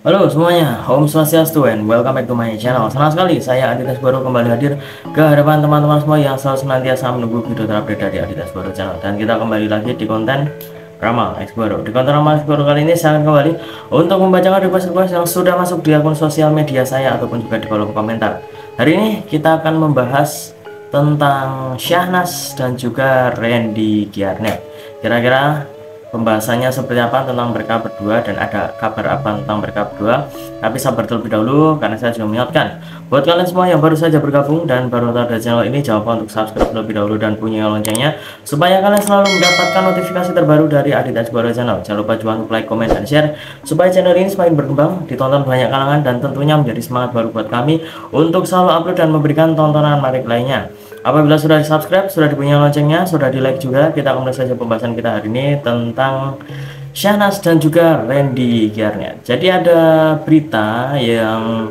Halo semuanya, Om Swastiastu and welcome back to my channel. Senang sekali saya Adidas Baru kembali hadir ke hadapan teman-teman semua yang selalu senantiasa menunggu video terupdate dari Adidas Baru channel. Dan kita kembali lagi di konten Ramal X Baru. Di konten Ramal X Baru kali ini saya akan kembali untuk membacakan request-request yang sudah masuk di akun sosial media saya ataupun juga di kolom komentar. Hari ini kita akan membahas tentang Syahnas dan juga Randy Giarnet. Kira-kira pembahasannya seperti apa tentang mereka berdua dan ada kabar apa tentang mereka berdua. Tapi sabar terlebih dahulu karena saya juga mengingatkan buat kalian semua yang baru saja bergabung dan baru tahu dari channel ini, jangan lupa untuk subscribe terlebih dahulu dan bunyikan loncengnya supaya kalian selalu mendapatkan notifikasi terbaru dari Adidas Baru channel. Jangan lupa juga untuk like, comment, dan share supaya channel ini semakin berkembang, ditonton banyak kalangan, dan tentunya menjadi semangat baru buat kami untuk selalu upload dan memberikan tontonan menarik lainnya. Apabila sudah di subscribe, sudah dibunyikan loncengnya, sudah di like juga, kita mulai saja pembahasan kita hari ini tentang Syahnas dan juga Randy Giarnet. Jadi ada berita yang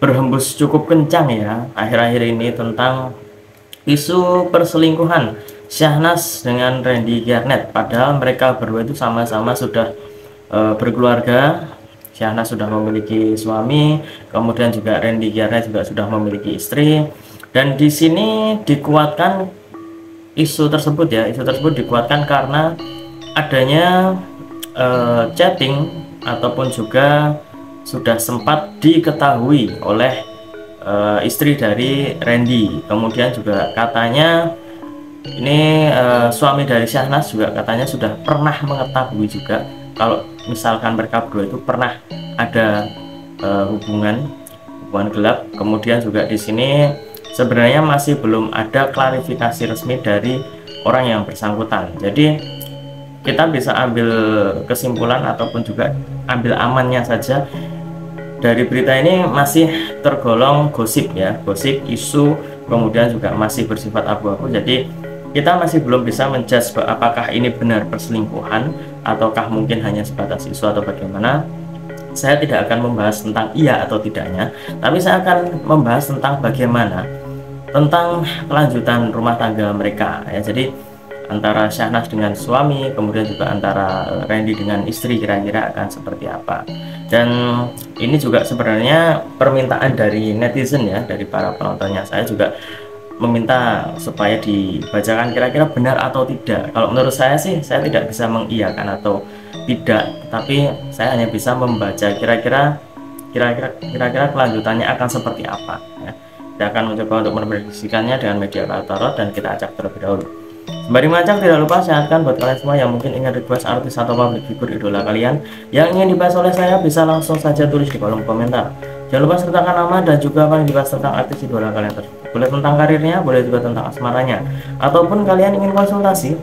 berhembus cukup kencang ya akhir-akhir ini tentang isu perselingkuhan Syahnas dengan Randy Giarnet. Padahal mereka berdua itu sama-sama sudah berkeluarga. Syahnas sudah memiliki suami, kemudian juga Randy Giarnet juga sudah memiliki istri. Dan di sini dikuatkan isu tersebut ya, isu tersebut dikuatkan karena adanya chatting ataupun juga sudah sempat diketahui oleh istri dari Randy. Kemudian juga katanya ini suami dari Syahnas juga katanya sudah pernah mengetahui juga kalau misalkan mereka berdua itu pernah ada hubungan gelap. Kemudian juga di sini sebenarnya masih belum ada klarifikasi resmi dari orang yang bersangkutan. Jadi kita bisa ambil kesimpulan ataupun juga ambil amannya saja dari berita ini masih tergolong gosip ya, gosip, isu, kemudian juga masih bersifat abu-abu. Jadi kita masih belum bisa menjudge apakah ini benar perselingkuhan ataukah mungkin hanya sebatas isu atau bagaimana. Saya tidak akan membahas tentang iya atau tidaknya, tapi saya akan membahas tentang bagaimana tentang kelanjutan rumah tangga mereka ya. Jadi antara Syahnas dengan suami, kemudian juga antara Randy dengan istri, kira-kira akan seperti apa. Dan ini juga sebenarnya permintaan dari netizen ya, dari para penontonnya. Saya juga meminta supaya dibacakan kira-kira benar atau tidak. Kalau menurut saya sih, saya tidak bisa mengiyakan atau tidak, tapi saya hanya bisa membaca kira-kira kelanjutannya akan seperti apa ya. Kita akan mencoba untuk memprediksikannya dengan media tarot dan kita acak terlebih dahulu. Sembari mengacak, tidak lupa sehatkan buat kalian semua yang mungkin ingin request artis atau public figure idola kalian yang ingin dibahas oleh saya, bisa langsung saja tulis di kolom komentar. Jangan lupa sertakan nama dan juga apa yang dibahas tentang artis idola kalian tersebut. Boleh tentang karirnya, boleh juga tentang asmaranya, ataupun kalian ingin konsultasi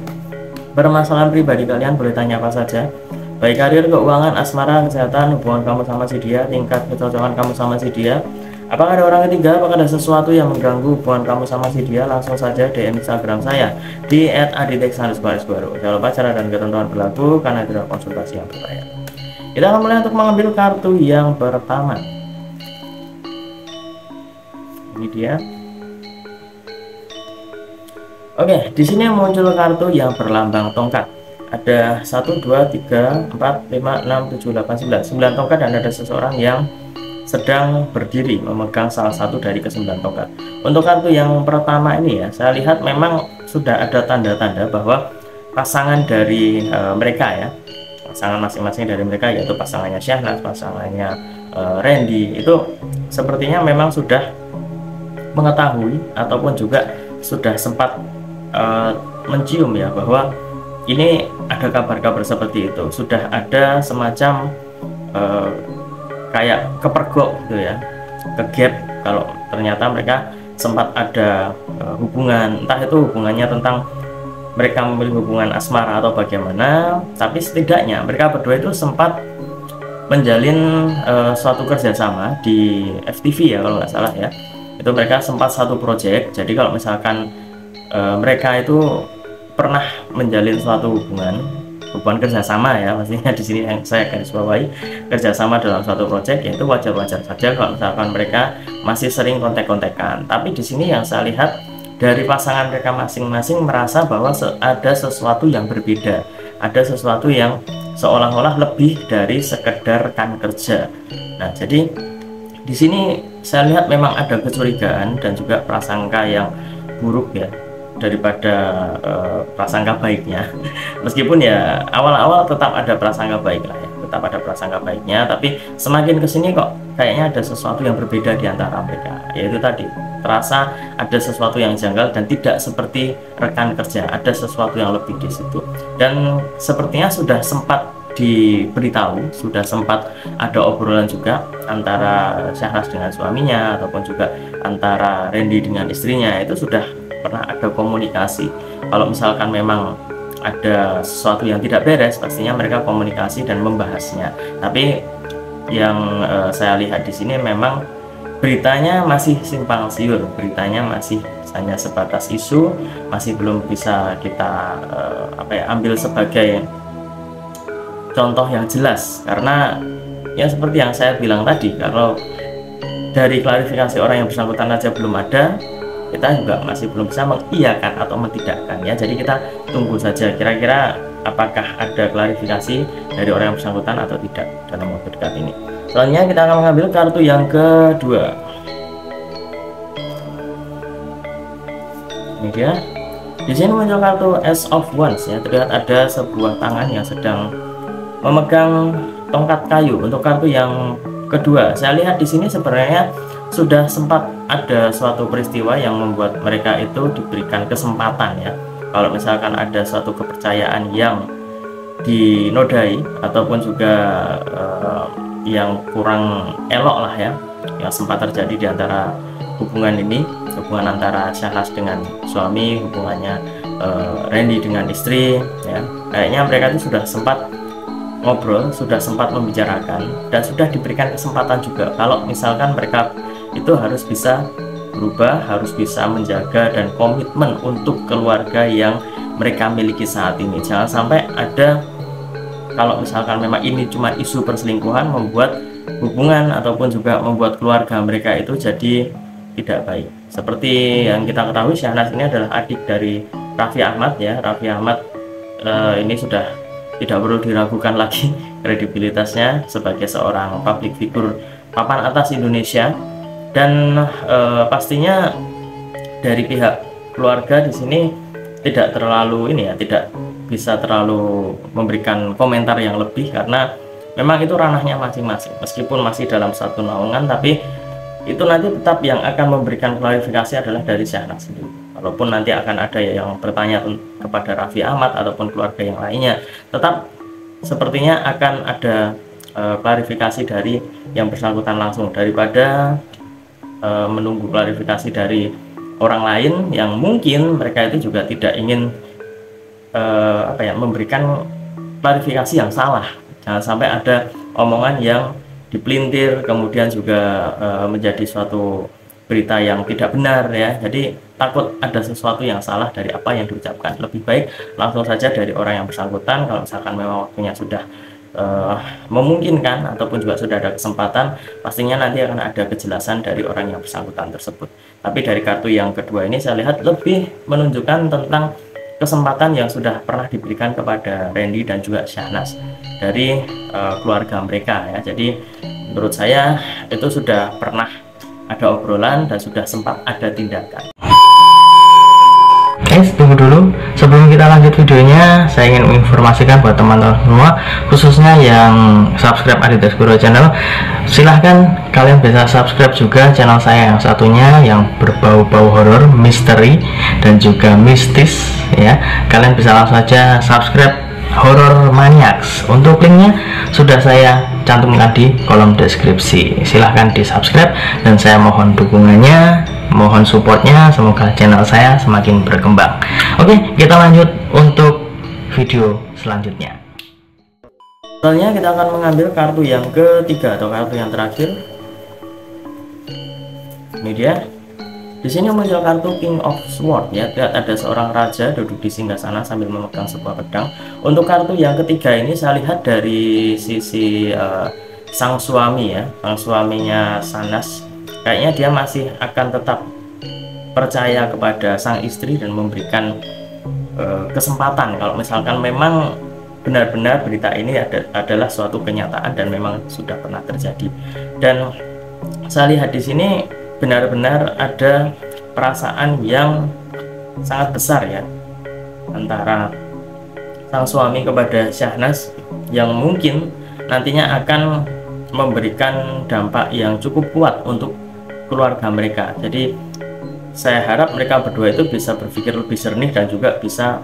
permasalahan pribadi kalian, boleh tanya apa saja, baik karir, keuangan, asmara, kesehatan, hubungan kamu sama si dia, tingkat kecocokan kamu sama si dia, apakah ada orang ketiga, apakah ada sesuatu yang mengganggu hubungan kamu sama si dia, langsung saja DM Instagram saya di @aditex_baru. Jangan lupa cara dan ketentuan berlaku karena tidak konsultasi yang berbayar. Kita akan mulai untuk mengambil kartu yang pertama. Ini dia. Oke, di sini muncul kartu yang berlambang tongkat. Ada 1, 2, 3, 4, 5, 6, 7, 8, 9. 9 tongkat dan ada seseorang yang sedang berdiri memegang salah satu dari ke-9 tongkat. Untuk kartu yang pertama ini ya, saya lihat memang sudah ada tanda-tanda bahwa pasangan dari mereka ya, pasangan masing-masing dari mereka, yaitu pasangannya Syahnas, pasangannya Randy, itu sepertinya memang sudah mengetahui ataupun juga sudah sempat mencium ya bahwa ini ada kabar-kabar seperti itu. Sudah ada semacam kayak kepergok gitu ya, kegap kalau ternyata mereka sempat ada hubungan, entah itu hubungannya tentang mereka memiliki hubungan asmara atau bagaimana, tapi setidaknya mereka berdua itu sempat menjalin suatu kerjasama di FTV ya kalau nggak salah ya. Itu mereka sempat satu project. Jadi kalau misalkan mereka itu pernah menjalin suatu hubungan kerjasama ya, pastinya di sini yang saya garis bawahi kerjasama dalam suatu proyek, yaitu wajar-wajar saja kalau misalkan mereka masih sering kontek-kontekan. Tapi di sini yang saya lihat dari pasangan mereka masing-masing merasa bahwa ada sesuatu yang berbeda, ada sesuatu yang seolah-olah lebih dari sekedar rekan kerja. Nah, jadi di sini saya lihat memang ada kecurigaan dan juga prasangka yang buruk ya, daripada prasangka baiknya. Meskipun ya awal-awal tetap ada prasangka baik lah ya, tetap ada prasangka baiknya, tapi semakin kesini kok kayaknya ada sesuatu yang berbeda di antara mereka, yaitu tadi terasa ada sesuatu yang janggal dan tidak seperti rekan kerja, ada sesuatu yang lebih di situ. Dan sepertinya sudah sempat diberitahu, sudah sempat ada obrolan juga antara Syahnas dengan suaminya ataupun juga antara Randy dengan istrinya, itu sudah pernah ada komunikasi. Kalau misalkan memang ada sesuatu yang tidak beres, pastinya mereka komunikasi dan membahasnya. Tapi yang saya lihat di sini memang beritanya masih simpang siur, beritanya masih hanya sebatas isu, masih belum bisa kita ambil sebagai contoh yang jelas, karena ya seperti yang saya bilang tadi, kalau dari klarifikasi orang yang bersangkutan aja belum ada, kita juga masih belum bisa mengiyakan atau mentidakkan ya. Jadi kita tunggu saja kira-kira apakah ada klarifikasi dari orang yang bersangkutan atau tidak dalam waktu dekat ini. Selanjutnya kita akan mengambil kartu yang kedua. Ini dia. Di sini muncul kartu Ace of Wands ya. Terlihat ada sebuah tangan yang sedang memegang tongkat kayu. Untuk kartu yang kedua, saya lihat di sini sebenarnya sudah sempat ada suatu peristiwa yang membuat mereka itu diberikan kesempatan ya. Kalau misalkan ada suatu kepercayaan yang dinodai ataupun juga yang kurang elok lah ya, yang sempat terjadi di antara hubungan ini, hubungan antara Syahnas dengan suami, hubungannya Randy dengan istri ya. Kayaknya mereka itu sudah sempat ngobrol, sudah sempat membicarakan, dan sudah diberikan kesempatan juga kalau misalkan mereka itu harus bisa berubah, harus bisa menjaga dan komitmen untuk keluarga yang mereka miliki saat ini. Jangan sampai ada, kalau misalkan memang ini cuma isu perselingkuhan, membuat hubungan ataupun juga membuat keluarga mereka itu jadi tidak baik. Seperti yang kita ketahui, Syahnas ini adalah adik dari Raffi Ahmad ya. Raffi Ahmad ini sudah tidak perlu diragukan lagi kredibilitasnya sebagai seorang public figure papan atas Indonesia. Dan pastinya dari pihak keluarga di sini tidak terlalu tidak bisa terlalu memberikan komentar yang lebih, karena memang itu ranahnya masing-masing. Meskipun masih dalam satu naungan, tapi itu nanti tetap yang akan memberikan klarifikasi adalah dari Syahnas sendiri. Walaupun nanti akan ada yang bertanya kepada Raffi Ahmad ataupun keluarga yang lainnya, tetap sepertinya akan ada klarifikasi dari yang bersangkutan langsung, daripada menunggu klarifikasi dari orang lain yang mungkin mereka itu juga tidak ingin memberikan klarifikasi yang salah. Jangan sampai ada omongan yang dipelintir kemudian juga menjadi suatu berita yang tidak benar ya. Jadi takut ada sesuatu yang salah dari apa yang diucapkan. Lebih baik langsung saja dari orang yang bersangkutan. Kalau misalkan memang waktunya sudah memungkinkan ataupun juga sudah ada kesempatan, pastinya nanti akan ada kejelasan dari orang yang bersangkutan tersebut. Tapi dari kartu yang kedua ini saya lihat lebih menunjukkan tentang kesempatan yang sudah pernah diberikan kepada Randy dan juga Syahnas dari keluarga mereka ya. Jadi menurut saya itu sudah pernah ada obrolan dan sudah sempat ada tindakan. Guys, tunggu dulu. Sebelum kita lanjut videonya, saya ingin menginformasikan buat teman-teman semua, khususnya yang subscribe Adidas Guru Channel, silahkan kalian bisa subscribe juga channel saya yang satunya yang berbau-bau horor, misteri dan juga mistis ya. Kalian bisa langsung saja subscribe Horror Maniacs. Untuk linknya sudah saya cantumkan di kolom deskripsi. Silahkan di subscribe dan saya mohon dukungannya, mohon supportnya, semoga channel saya semakin berkembang. Oke, kita lanjut untuk video selanjutnya. Selanjutnya kita akan mengambil kartu yang ketiga atau kartu yang terakhir. Ini dia. Di sini muncul kartu King of Swords ya. Lihat ada seorang raja duduk di singgasana sambil memegang sebuah pedang. Untuk kartu yang ketiga ini saya lihat dari sisi sang suami ya, sang suaminya Syahnas. Kayaknya dia masih akan tetap percaya kepada sang istri dan memberikan kesempatan kalau misalkan memang benar-benar berita ini adalah suatu kenyataan dan memang sudah pernah terjadi. Dan saya lihat di sini benar-benar ada perasaan yang sangat besar ya antara sang suami kepada Syahnas, yang mungkin nantinya akan memberikan dampak yang cukup kuat untuk keluarga mereka. Jadi saya harap mereka berdua itu bisa berpikir lebih jernih dan juga bisa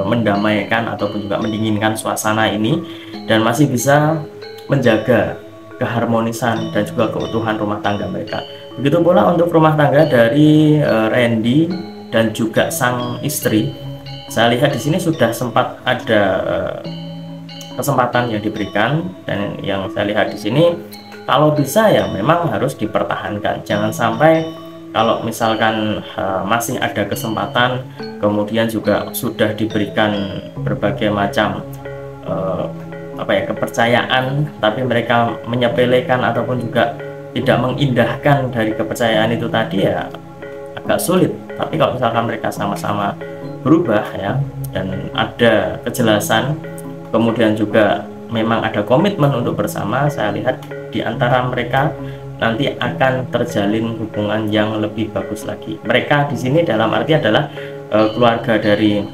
mendamaikan ataupun juga mendinginkan suasana ini, dan masih bisa menjaga keharmonisan dan juga keutuhan rumah tangga mereka. Begitu pula untuk rumah tangga dari Randy dan juga sang istri. Saya lihat di sini sudah sempat ada kesempatan yang diberikan, dan yang saya lihat di sini kalau bisa ya memang harus dipertahankan. Jangan sampai kalau misalkan masih ada kesempatan, kemudian juga sudah diberikan berbagai macam kepercayaan, tapi mereka menyepelekan ataupun juga tidak mengindahkan dari kepercayaan itu tadi, ya agak sulit. Tapi kalau misalkan mereka sama-sama berubah ya, dan ada kejelasan, kemudian juga memang ada komitmen untuk bersama, saya lihat di antara mereka nanti akan terjalin hubungan yang lebih bagus lagi. Mereka di sini dalam arti adalah keluarga dari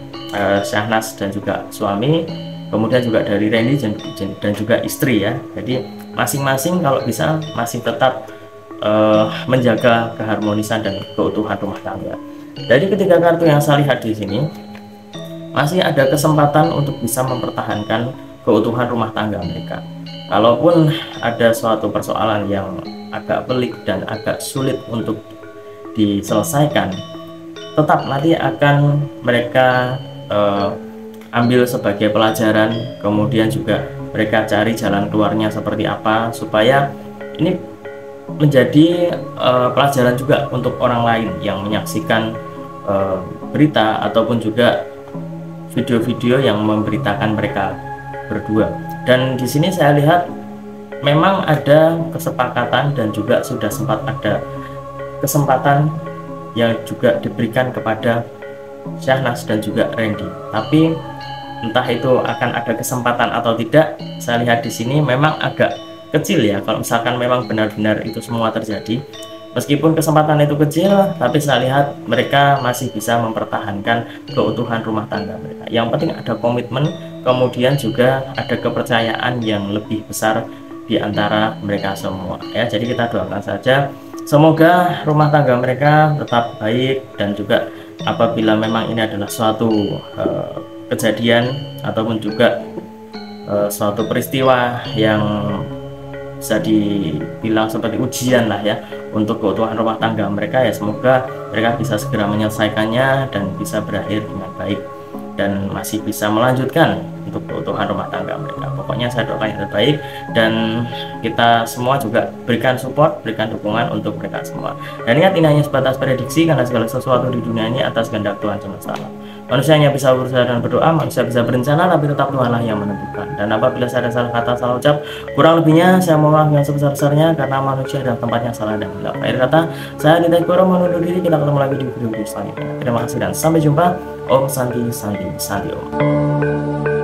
Syahnas dan juga suami, kemudian juga dari Randy dan juga istri ya. Jadi masing-masing kalau bisa masih tetap menjaga keharmonisan dan keutuhan rumah tangga. Dari ketiga kartu yang saya lihat di sini, masih ada kesempatan untuk bisa mempertahankan keutuhan rumah tangga mereka. Kalaupun ada suatu persoalan yang agak pelik dan agak sulit untuk diselesaikan, tetap nanti akan mereka ambil sebagai pelajaran, kemudian juga mereka cari jalan keluarnya seperti apa, supaya ini menjadi pelajaran juga untuk orang lain yang menyaksikan berita ataupun juga video-video yang memberitakan mereka berdua. Dan di sini saya lihat memang ada kesepakatan dan juga sudah sempat ada kesempatan yang juga diberikan kepada Syahnas dan juga Randy. Tapi entah itu akan ada kesempatan atau tidak, saya lihat di sini memang agak kecil ya kalau misalkan memang benar-benar itu semua terjadi. Meskipun kesempatan itu kecil, tapi saya lihat mereka masih bisa mempertahankan keutuhan rumah tangga mereka. Yang penting ada komitmen, kemudian juga ada kepercayaan yang lebih besar di antara mereka semua ya. Jadi kita doakan saja semoga rumah tangga mereka tetap baik, dan juga apabila memang ini adalah suatu kejadian ataupun juga suatu peristiwa yang bisa dibilang seperti ujian lah ya untuk keutuhan rumah tangga mereka, ya semoga mereka bisa segera menyelesaikannya dan bisa berakhir dengan baik dan masih bisa melanjutkan untuk keutuhan rumah tangga mereka. Pokoknya saya doakan yang terbaik, dan kita semua juga berikan support, berikan dukungan untuk mereka semua. Dan ingat, ini hanya sebatas prediksi, karena segala sesuatu di dunia ini atas kehendak Tuhan semesta. Manusia hanya bisa berusaha dan berdoa, manusia bisa berencana, tapi tetap Tuhanlah yang menentukan. Dan apabila saya ada salah kata, salah ucap, kurang lebihnya saya mohon maaf yang sebesar-besarnya, karena manusia adalah tempatnya salah dan hilaf. Akhir kata, saya Aditya Goro menundur diri. Kita ketemu lagi di video selanjutnya. Terima kasih dan sampai jumpa. Om Santi Santi Santi Om.